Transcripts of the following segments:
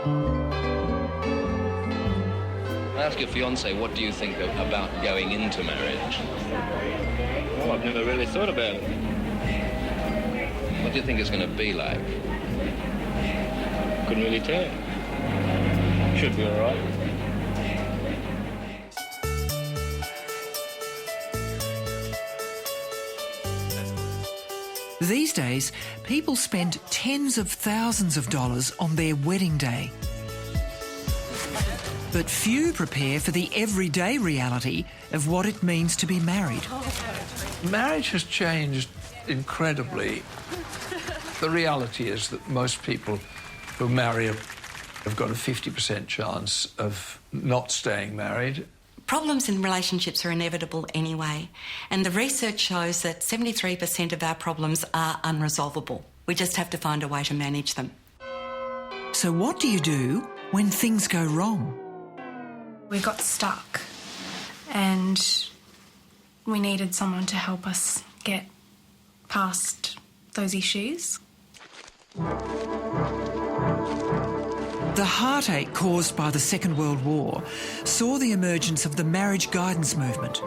I ask your fiancé, what do you think about going into marriage? Well, I've never really thought about it. What do you think it's going to be like? Couldn't really tell. Should be all right. These days, people spend tens of thousands of dollars on their wedding day. But few prepare for the everyday reality of what it means to be married. Marriage has changed incredibly. The reality is that most people who marry have got a 50% chance of not staying married. Problems in relationships are inevitable anyway, and the research shows that 73% of our problems are unresolvable. We just have to find a way to manage them. So what do you do when things go wrong? We got stuck and we needed someone to help us get past those issues. The heartache caused by the Second World War saw the emergence of the marriage guidance movement.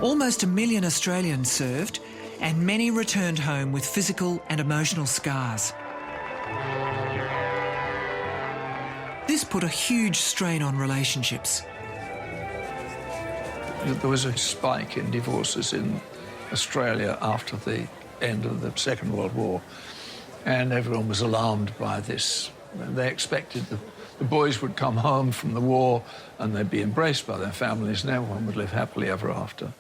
Almost 1 million Australians served, and many returned home with physical and emotional scars. This put a huge strain on relationships. There was a spike in divorces in Australia after the end of the Second World War, and everyone was alarmed by this. They expected the boys would come home from the war and they'd be embraced by their families and everyone would live happily ever after.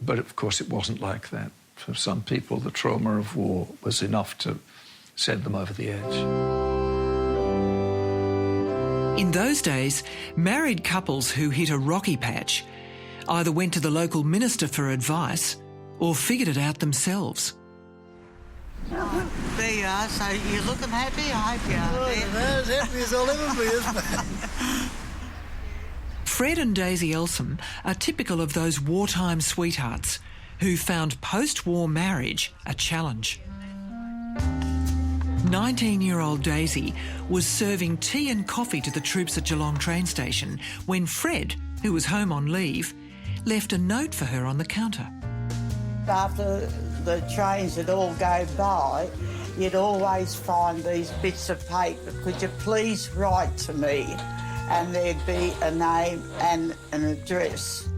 But of course it wasn't like that. For some people, the trauma of war was enough to send them over the edge. In those days, married couples who hit a rocky patch either went to the local minister for advice or figured it out themselves. There you are, so you're looking happy? I hope you are. Well, as happy as I'll ever be, isn't it? Fred and Daisy Elsom are typical of those wartime sweethearts who found post-war marriage a challenge. 19-year-old Daisy was serving tea and coffee to the troops at Geelong train station when Fred, who was home on leave, left a note for her on the counter. After the trains would all go by, you'd always find these bits of paper. Could you please write to me? And there'd be a name and an address.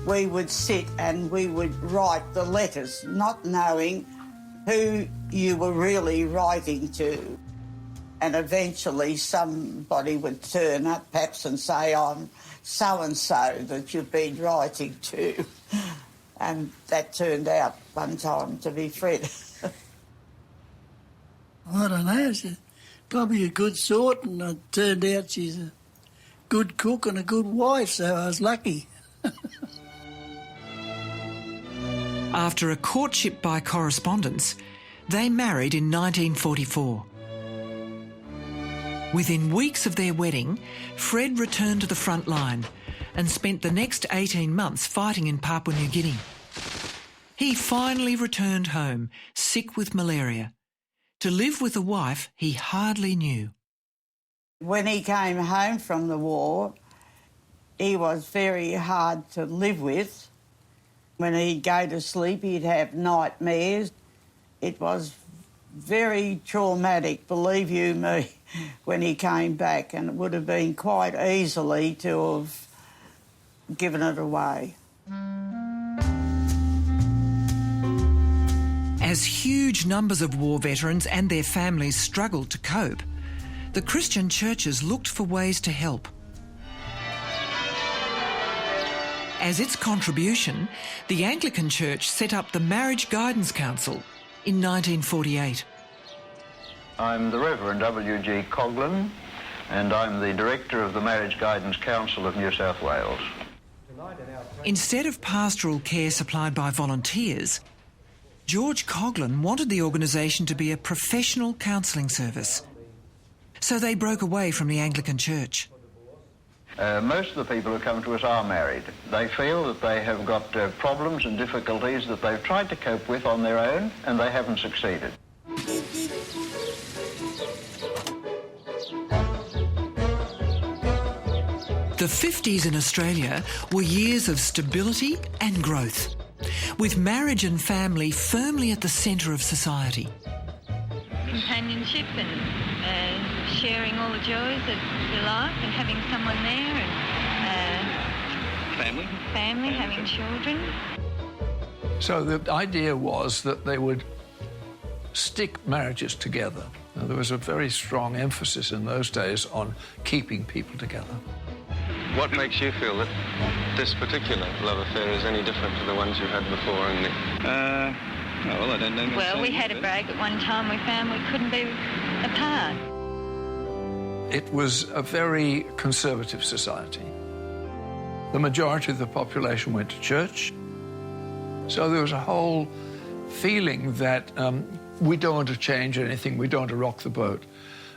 We would sit and we would write the letters, not knowing who you were really writing to. And eventually somebody would turn up perhaps and say, I'm so-and-so that you've been writing to. And that turned out one time to be Fred. I don't know, she's probably a good sort, and it turned out she's a good cook and a good wife, so I was lucky. After a courtship by correspondence, they married in 1944. Within weeks of their wedding, Fred returned to the front line and spent the next 18 months fighting in Papua New Guinea. He finally returned home, sick with malaria, to live with a wife he hardly knew. When he came home from the war, he was very hard to live with. When he'd go to sleep, he'd have nightmares. It was very traumatic, believe you me, when he came back, and it would have been quite easily to have given it away. As huge numbers of war veterans and their families struggled to cope, the Christian churches looked for ways to help. As its contribution, the Anglican Church set up the Marriage Guidance Council in 1948. I'm the Reverend W.G. Coghlan, and I'm the Director of the Marriage Guidance Council of New South Wales. Instead of pastoral care supplied by volunteers, George Coghlan wanted the organisation to be a professional counselling service. So they broke away from the Anglican Church. Most of the people who come to us are married. They feel that they have got problems and difficulties that they've tried to cope with on their own, and they haven't succeeded. The 50s in Australia were years of stability and growth, with marriage and family firmly at the centre of society. Companionship and sharing all the joys of your life and having someone there and family, having children. So the idea was that they would stick marriages together. Now, there was a very strong emphasis in those days on keeping people together. What makes you feel that this particular love affair is any different to the ones you had before? Well, I don't know. Well, we had a break at one time. We found we couldn't be apart. It was a very conservative society. The majority of the population went to church. So there was a whole feeling that we don't want to change anything, we don't want to rock the boat.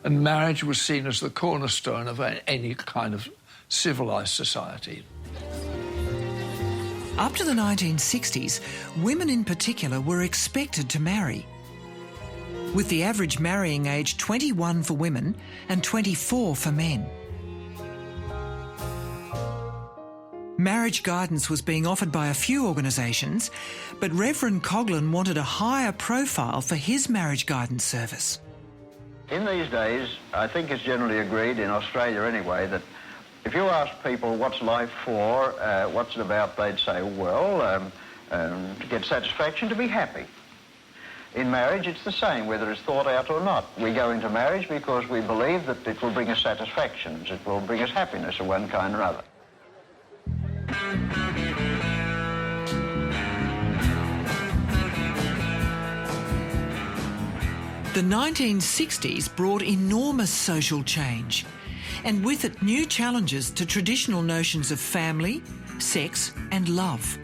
And marriage was seen as the cornerstone of any kind of civilised society. Up to the 1960s, women in particular were expected to marry, with the average marrying age 21 for women and 24 for men. Marriage guidance was being offered by a few organisations, but Reverend Coghlan wanted a higher profile for his marriage guidance service. In these days, I think it's generally agreed, in Australia anyway, that if you ask people what's life for, what's it about, they'd say, well, to get satisfaction, to be happy. In marriage, it's the same, whether it's thought out or not. We go into marriage because we believe that it will bring us satisfactions, it will bring us happiness of one kind or other. The 1960s brought enormous social change, and with it new challenges to traditional notions of family, sex and love.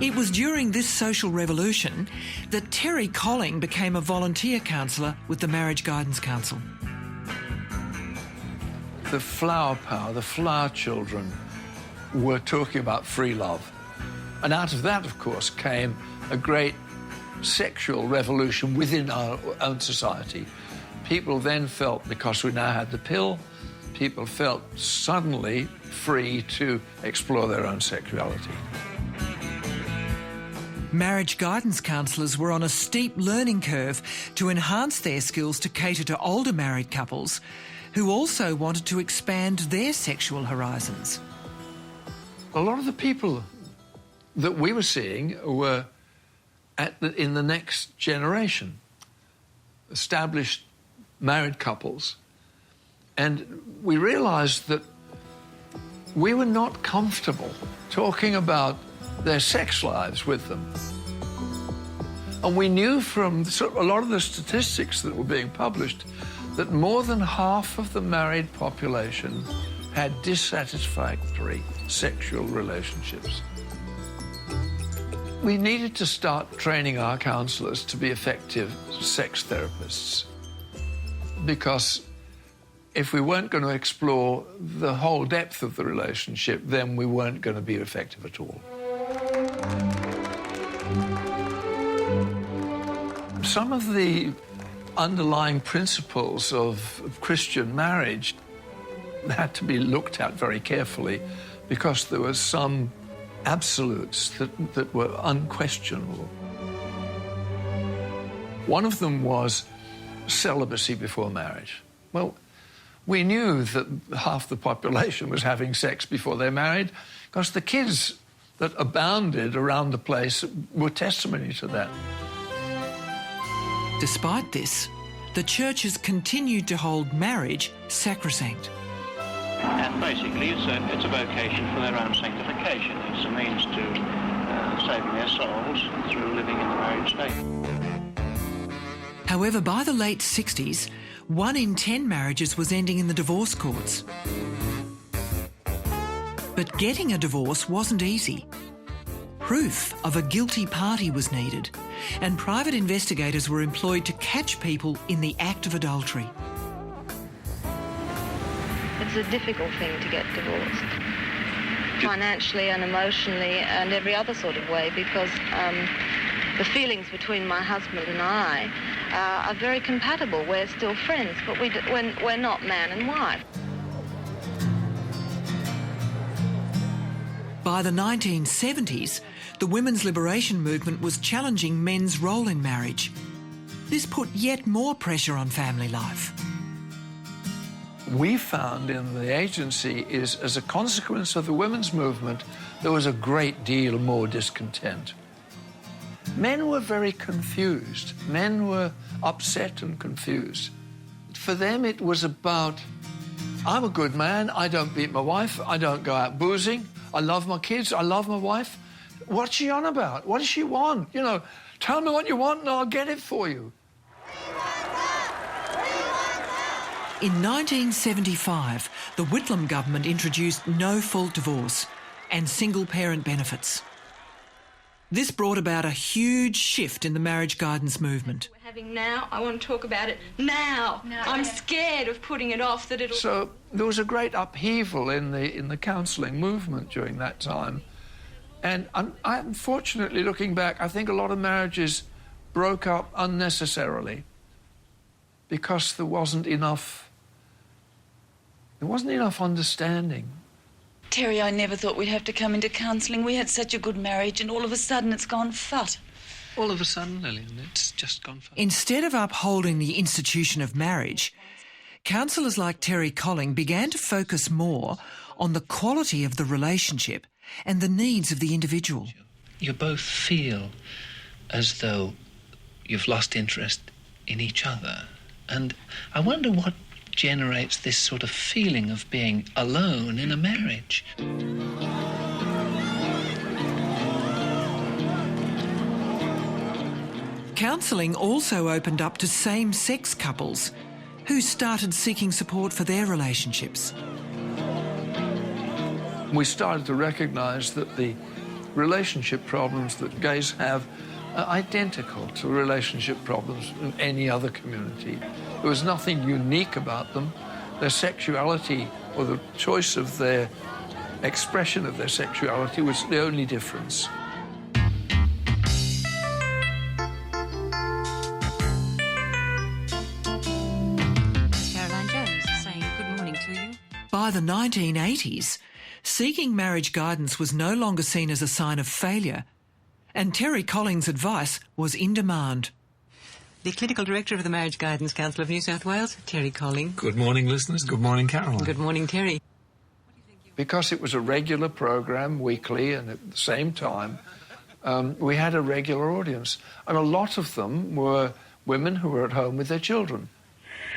It was during this social revolution that Terry Colling became a volunteer counsellor with the Marriage Guidance Council. The flower power, the flower children were talking about free love. And out of that, of course, came a great sexual revolution within our own society. People then felt, because we now had the pill, people felt suddenly free to explore their own sexuality. Marriage guidance counsellors were on a steep learning curve to enhance their skills to cater to older married couples who also wanted to expand their sexual horizons. A lot of the people that we were seeing were in the next generation, established married couples, and we realised that we were not comfortable talking about their sex lives with them. And we knew from a lot of the statistics that were being published that more than half of the married population had dissatisfactory sexual relationships. We needed to start training our counsellors to be effective sex therapists, because if we weren't going to explore the whole depth of the relationship, then we weren't going to be effective at all. Some of the underlying principles of Christian marriage had to be looked at very carefully, because there were some absolutes that were unquestionable. One of them was celibacy before marriage. Well, we knew that half the population was having sex before they married, because the kids that abounded around the place were testimony to that. Despite this, the church has continued to hold marriage sacrosanct. And basically, it's a vocation for their own sanctification. It's a means to saving their souls through living in the married state. However, by the late 60s, 1 in 10 marriages was ending in the divorce courts. But getting a divorce wasn't easy. Proof of a guilty party was needed, and private investigators were employed to catch people in the act of adultery. It's a difficult thing to get divorced, financially and emotionally and every other sort of way, because the feelings between my husband and I are very compatible. We're still friends, but we're not man and wife. By the 1970s, the women's liberation movement was challenging men's role in marriage. This put yet more pressure on family life. We found in the agency is, as a consequence of the women's movement, there was a great deal more discontent. Men were very confused. Men were upset and confused. For them, it was about, I'm a good man, I don't beat my wife, I don't go out boozing, I love my kids, I love my wife. What's she on about? What does she want? You know, tell me what you want and I'll get it for you. In 1975, the Whitlam government introduced no-fault divorce and single-parent benefits. This brought about a huge shift in the marriage guidance movement. We're having now, I want to talk about it now. I'm scared of putting it off that it'll... So there was a great upheaval in the counselling movement during that time. And unfortunately, looking back, I think a lot of marriages broke up unnecessarily because there wasn't enough understanding. Terry, I never thought we'd have to come into counselling. We had such a good marriage and all of a sudden it's gone fut. All of a sudden, Lillian, it's just gone fut. Instead of upholding the institution of marriage, counsellors like Terry Colling began to focus more on the quality of the relationship and the needs of the individual. You both feel as though you've lost interest in each other. And I wonder what generates this sort of feeling of being alone in a marriage. Counselling also opened up to same-sex couples who started seeking support for their relationships. We started to recognise that the relationship problems that gays have are identical to relationship problems in any other community. There was nothing unique about them. Their sexuality or the choice of their expression of their sexuality was the only difference. Caroline Jones saying good morning to you. By the 1980s, seeking marriage guidance was no longer seen as a sign of failure, and Terry Colling's advice was in demand. The Clinical Director of the Marriage Guidance Council of New South Wales, Terry Colling. Good morning, listeners. Good morning, Caroline. Good morning, Terry. Because it was a regular program, weekly, and at the same time, we had a regular audience. And a lot of them were women who were at home with their children.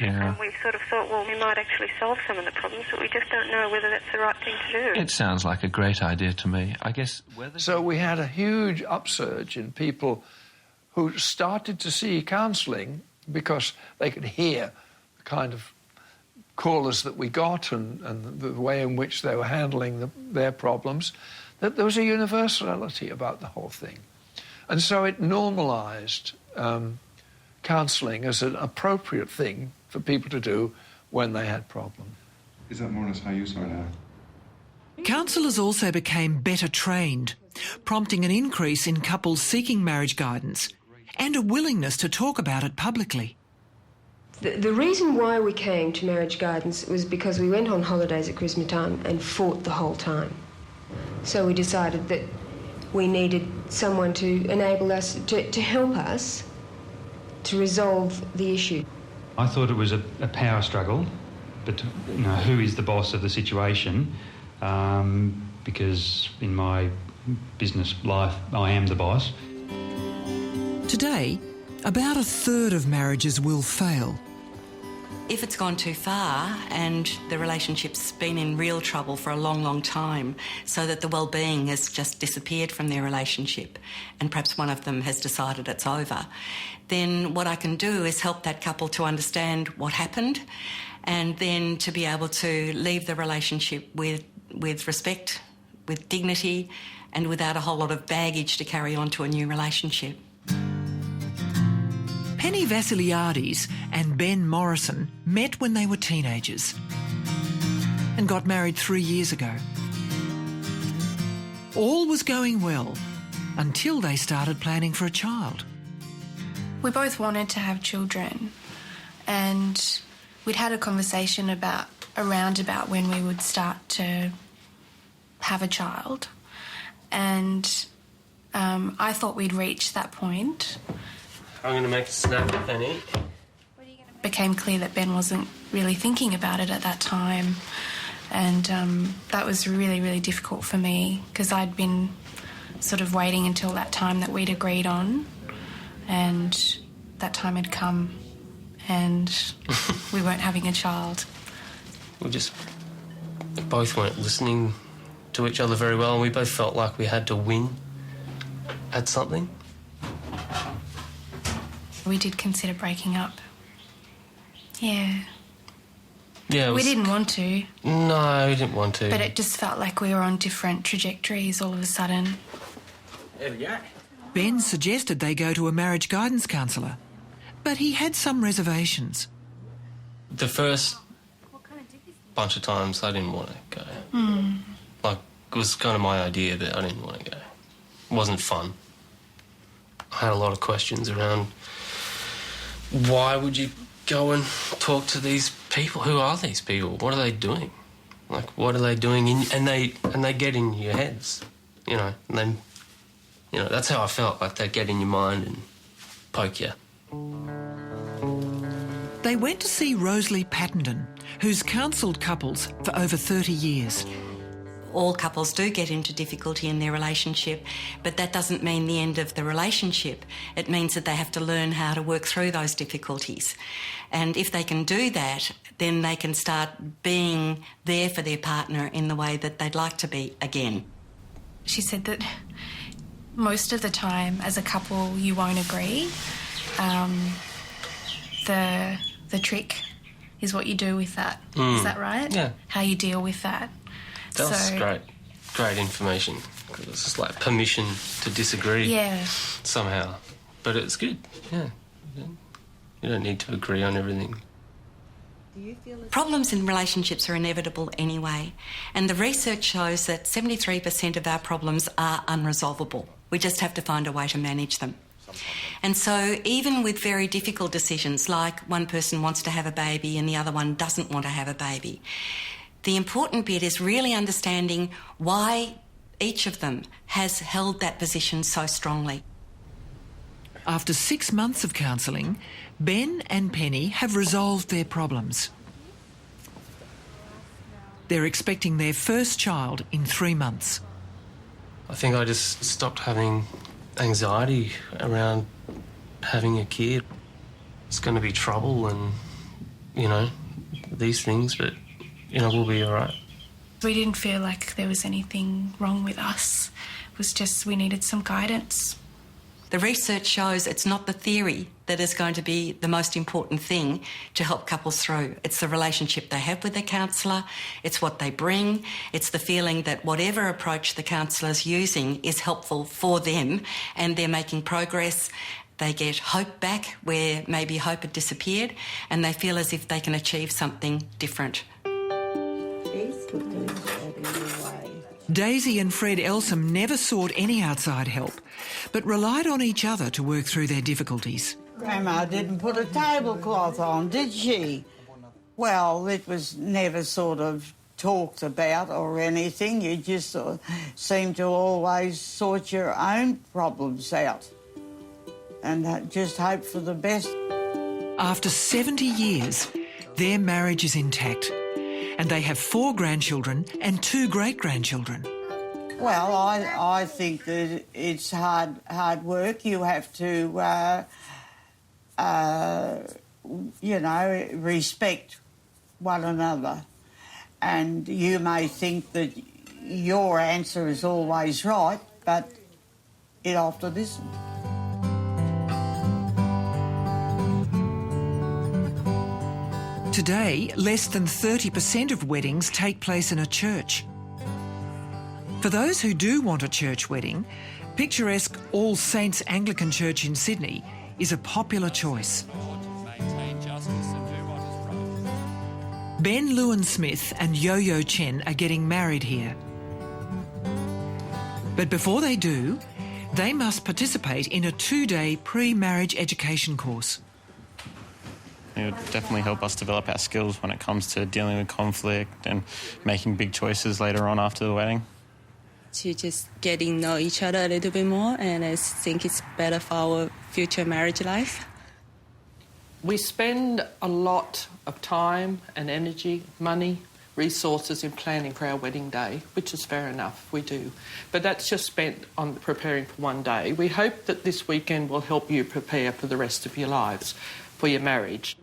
Yeah. We sort of thought, well, we might actually solve some of the problems, but we just don't know whether that's the right thing to do. It sounds like a great idea to me. I guess whether... So we had a huge upsurge in people who started to see counselling because they could hear the kind of callers that we got and the way in which they were handling their problems, that there was a universality about the whole thing. And so it normalised counselling as an appropriate thing for people to do when they had problems. Is that more or less how you saw it out? Counsellors also became better trained, prompting an increase in couples seeking marriage guidance and a willingness to talk about it publicly. The reason why we came to marriage guidance was because we went on holidays at Christmas time and fought the whole time. So we decided that we needed someone to enable us, to help us to resolve the issue. I thought it was a power struggle, but you know, who is the boss of the situation? Because in my business life, I am the boss. Today, about a third of marriages will fail. If it's gone too far and the relationship's been in real trouble for a long, long time, so that the well-being has just disappeared from their relationship and perhaps one of them has decided it's over, then what I can do is help that couple to understand what happened and then to be able to leave the relationship with respect, with dignity and without a whole lot of baggage to carry on to a new relationship. Penny Vassiliadis and Ben Morrison met when they were teenagers and got married 3 years ago. All was going well until they started planning for a child. We both wanted to have children, and we'd had a conversation about when we would start to have a child. And I thought we'd reached that point. I'm going to make a snap, Penny. It became clear that Ben wasn't really thinking about it at that time. And that was really, really difficult for me because I'd been sort of waiting until that time that we'd agreed on. And that time had come and we weren't having a child. We just both weren't listening to each other very well, and we both felt like we had to win at something. We did consider breaking up. Yeah. Yeah, We didn't want to. No, we didn't want to. But it just felt like we were on different trajectories all of a sudden. There we go. Ben suggested they go to a marriage guidance counsellor, but he had some reservations. The first bunch of times I didn't want to go. Like, it was kind of my idea that I didn't want to go. It wasn't fun. I had a lot of questions around why would you go and talk to these people? Who are these people? What are they doing? Like, what are they doing? And they get in your heads, you know. And then, you know, that's how I felt. Like, they get in your mind and poke you. They went to see Rosalie Pattenden, who's counselled couples for over 30 years. All couples do get into difficulty in their relationship, but that doesn't mean the end of the relationship. It means that they have to learn how to work through those difficulties. And if they can do that, then they can start being there for their partner in the way that they'd like to be again. She said that most of the time as a couple you won't agree. The trick is what you do with that. Is that right? Yeah. How you deal with that. That's great information. It's just like permission to disagree. Yeah. Somehow. But it's good, yeah. You don't need to agree on everything. Problems in relationships are inevitable anyway, and the research shows that 73% of our problems are unresolvable. We just have to find a way to manage them. And so even with very difficult decisions, like one person wants to have a baby and the other one doesn't want to have a baby, the important bit is really understanding why each of them has held that position so strongly. After 6 months of counselling, Ben and Penny have resolved their problems. They're expecting their first child in 3 months. I think I just stopped having anxiety around having a kid. It's going to be trouble and, you know, these things, but, you know, we'll be all right. We didn't feel like there was anything wrong with us. It was just we needed some guidance. The research shows it's not the theory that is going to be the most important thing to help couples through. It's the relationship they have with their counsellor, it's what they bring, it's the feeling that whatever approach the counsellor's using is helpful for them and they're making progress. They get hope back where maybe hope had disappeared, and they feel as if they can achieve something different. Daisy and Fred Elsom never sought any outside help, but relied on each other to work through their difficulties. Grandma didn't put a tablecloth on, did she? Well, it was never sort of talked about or anything. You just sort of seemed to always sort your own problems out and just hope for the best. After 70 years, their marriage is intact, and they have 4 grandchildren and 2 great-grandchildren. Well, I think that it's hard work. You have to, you know, respect one another. And you may think that your answer is always right, but it often isn't. Today, less than 30% of weddings take place in a church. For those who do want a church wedding, picturesque All Saints Anglican Church in Sydney is a popular choice. Ben Lewin-Smith and Yo-Yo Chen are getting married here. But before they do, they must participate in a 2-day pre-marriage education course. It would definitely help us develop our skills when it comes to dealing with conflict and making big choices later on after the wedding. to just getting to know each other a little bit more, and I think it's better for our future marriage life. We spend a lot of time and energy, money, resources in planning for our wedding day, which is fair enough, we do. But that's just spent on preparing for one day. We hope that this weekend will help you prepare for the rest of your lives, for your marriage.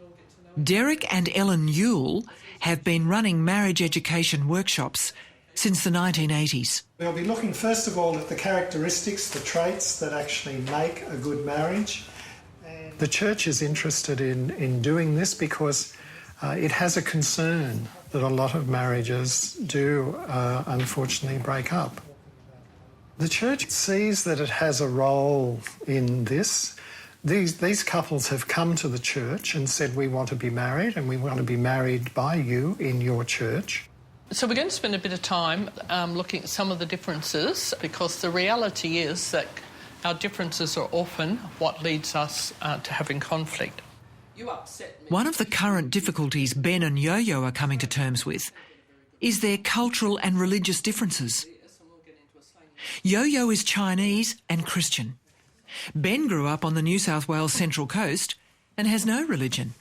Derek and Ellen Yule have been running marriage education workshops since the 1980s. We'll be looking first of all at the characteristics, the traits that actually make a good marriage. And the church is interested in doing this because it has a concern that a lot of marriages do unfortunately break up. The church sees that it has a role in this. These couples have come to the church and said, we want to be married and we want to be married by you in your church. So we're going to spend a bit of time looking at some of the differences, because the reality is that our differences are often what leads us to having conflict. One of the current difficulties Ben and Yo-Yo are coming to terms with is their cultural and religious differences. Yo-Yo is Chinese and Christian. Ben grew up on the New South Wales Central Coast and has no religion.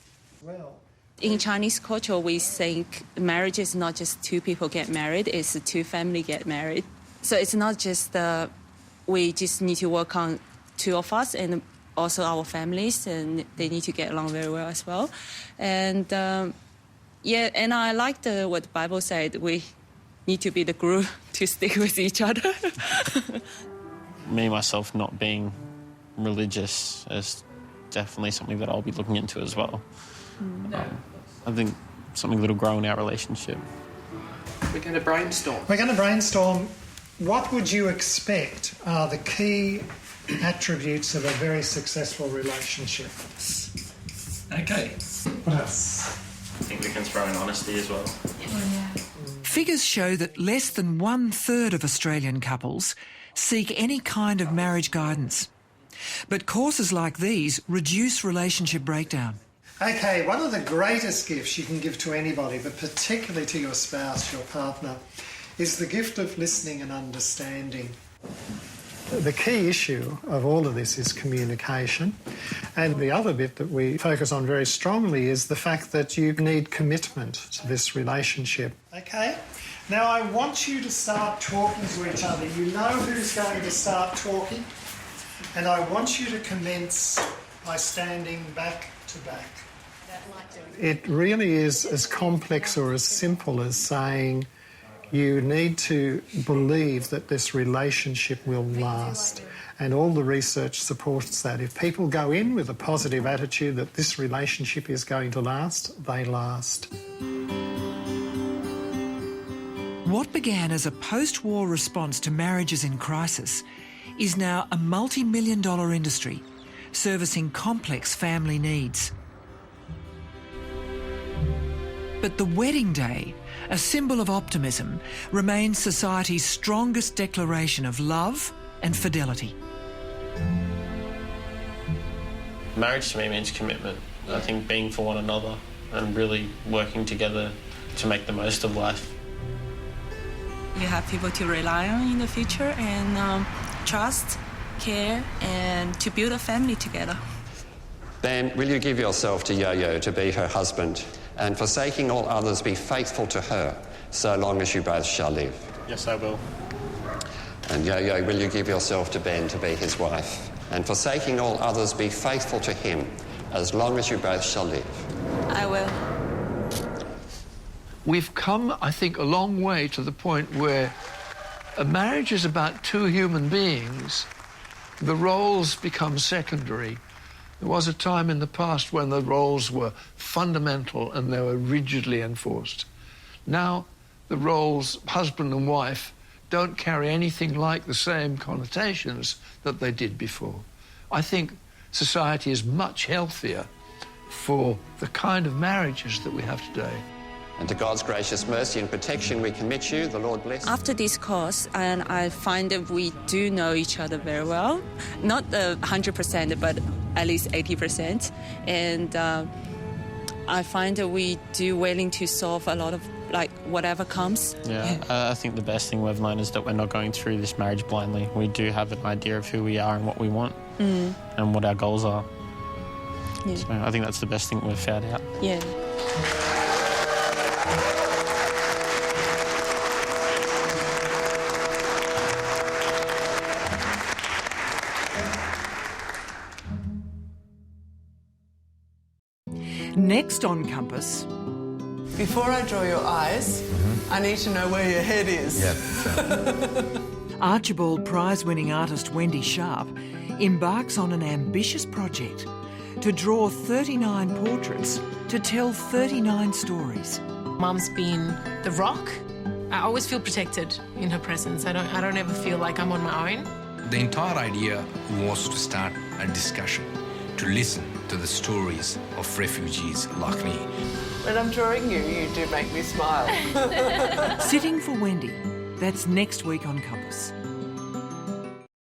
In Chinese culture, we think marriage is not just two people get married, it's two families get married. So it's not just we just need to work on two of us, and also our families, and they need to get along very well as well. And and I like what the Bible said, we need to be the glue to stick with each other. Me, myself, not being religious is definitely something that I'll be looking into as well. I think something that'll grow in our relationship. We're going to brainstorm. We're going to brainstorm what would you expect are the key attributes of a very successful relationship. Okay. What else? I think we can throw in honesty as well. Figures show that less than 1/3 of Australian couples seek any kind of marriage guidance. But courses like these reduce relationship breakdown. Okay, one of the greatest gifts you can give to anybody, but particularly to your spouse, your partner, is the gift of listening and understanding. The key issue of all of this is communication. And the other bit that we focus on very strongly is the fact that you need commitment to this relationship. Okay, now I want you to start talking to each other. You know who's going to start talking, and I want you to commence by standing back to back. It really is as complex or as simple as saying you need to believe that this relationship will last. And all the research supports that. If people go in with a positive attitude that this relationship is going to last, they last. What began as a post-war response to marriages in crisis is now a multi-million-dollar industry servicing complex family needs. But the wedding day, a symbol of optimism, remains society's strongest declaration of love and fidelity. Marriage to me means commitment. I think being for one another and really working together to make the most of life. You have people to rely on in the future, and trust, care, and to build a family together. Ben, will you give yourself to Yo-Yo to be her husband, and forsaking all others be faithful to her, so long as you both shall live? Yes, I will. And Yo-Yo, will you give yourself to Ben to be his wife, and forsaking all others be faithful to him, as long as you both shall live? I will. We've come, I think, a long way to the point where a marriage is about two human beings. The roles become secondary. There was a time in the past when the roles were fundamental and they were rigidly enforced. Now, the roles, husband and wife, don't carry anything like the same connotations that they did before. I think society is much healthier for the kind of marriages that we have today. And to God's gracious mercy and protection we commit you, the Lord bless. After this course, and I find that we do know each other very well. Not 100%, but at least 80%. And I find that we do willing to solve a lot of like whatever comes. Yeah, I think the best thing we've learned is that we're not going through this marriage blindly. We do have an idea of who we are and what we want and what our goals are. Yeah. So I think that's the best thing we've found out. Yeah. Next on Compass. Before I draw your eyes, I need to know where your head is. Archibald Prize-winning artist Wendy Sharp embarks on an ambitious project to draw 39 portraits to tell 39 stories. Mum's been the rock. I always feel protected in her presence. I don't ever feel like I'm on my own. The entire idea was to start a discussion, to listen to the stories of refugees like me. When I'm drawing you, you do make me smile. Sitting for Wendy. That's next week on Compass.